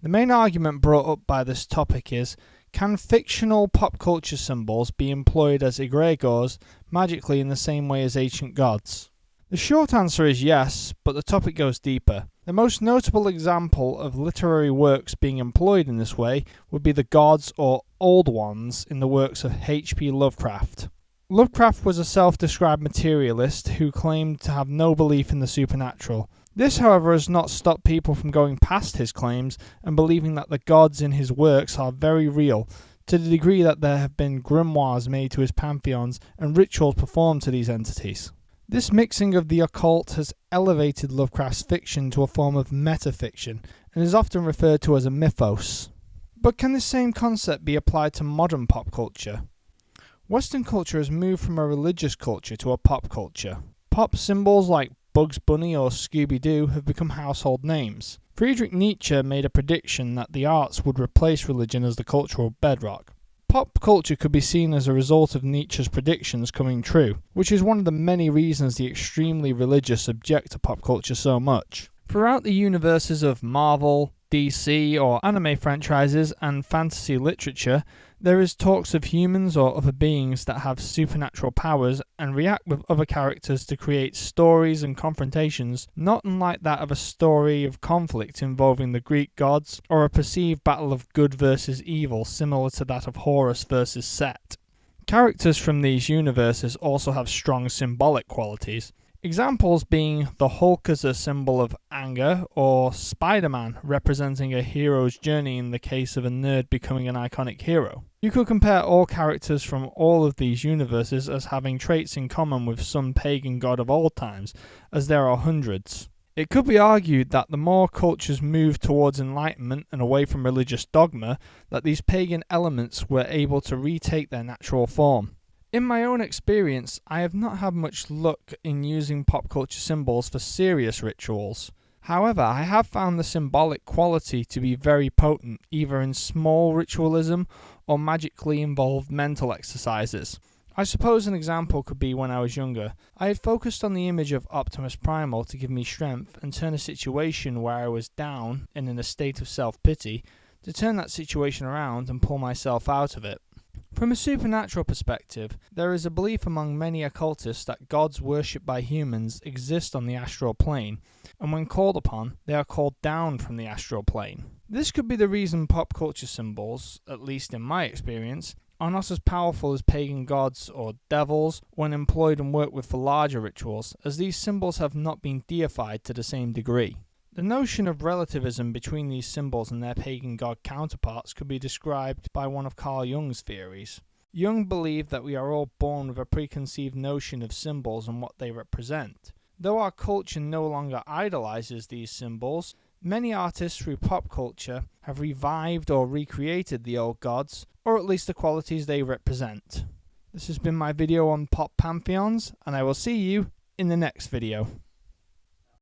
The main argument brought up by this topic is, can fictional pop culture symbols be employed as egregores magically in the same way as ancient gods? The short answer is yes, but the topic goes deeper. The most notable example of literary works being employed in this way would be the gods or old ones in the works of H.P. Lovecraft. Lovecraft was a self-described materialist who claimed to have no belief in the supernatural. This, however, has not stopped people from going past his claims and believing that the gods in his works are very real, to the degree that there have been grimoires made to his pantheons and rituals performed to these entities. This mixing of the occult has elevated Lovecraft's fiction to a form of metafiction and is often referred to as a mythos. But can this same concept be applied to modern pop culture? Western culture has moved from a religious culture to a pop culture. Pop symbols like Bugs Bunny or Scooby-Doo have become household names. Friedrich Nietzsche made a prediction that the arts would replace religion as the cultural bedrock. Pop culture could be seen as a result of Nietzsche's predictions coming true, which is one of the many reasons the extremely religious object to pop culture so much. Throughout the universes of Marvel, DC or anime franchises and fantasy literature, there is talks of humans or other beings that have supernatural powers and react with other characters to create stories and confrontations not unlike that of a story of conflict involving the Greek gods or a perceived battle of good versus evil similar to that of Horus versus Set. Characters from these universes also have strong symbolic qualities. Examples being the Hulk as a symbol of anger, or Spider-Man representing a hero's journey in the case of a nerd becoming an iconic hero. You could compare all characters from all of these universes as having traits in common with some pagan god of old times, as there are hundreds. It could be argued that the more cultures move towards enlightenment and away from religious dogma, that these pagan elements were able to retake their natural form. In my own experience, I have not had much luck in using pop culture symbols for serious rituals. However, I have found the symbolic quality to be very potent, either in small ritualism or magically involved mental exercises. I suppose an example could be when I was younger. I had focused on the image of Optimus Primal to give me strength and turn a situation where I was down and in a state of self-pity to turn that situation around and pull myself out of it. From a supernatural perspective, there is a belief among many occultists that gods worshipped by humans exist on the astral plane, and when called upon, they are called down from the astral plane. This could be the reason pop culture symbols, at least in my experience, are not as powerful as pagan gods or devils when employed and worked with for larger rituals, as these symbols have not been deified to the same degree. The notion of relativism between these symbols and their pagan god counterparts could be described by one of Carl Jung's theories. Jung believed that we are all born with a preconceived notion of symbols and what they represent. Though our culture no longer idolizes these symbols, many artists through pop culture have revived or recreated the old gods, or at least the qualities they represent. This has been my video on pop pantheons, and I will see you in the next video.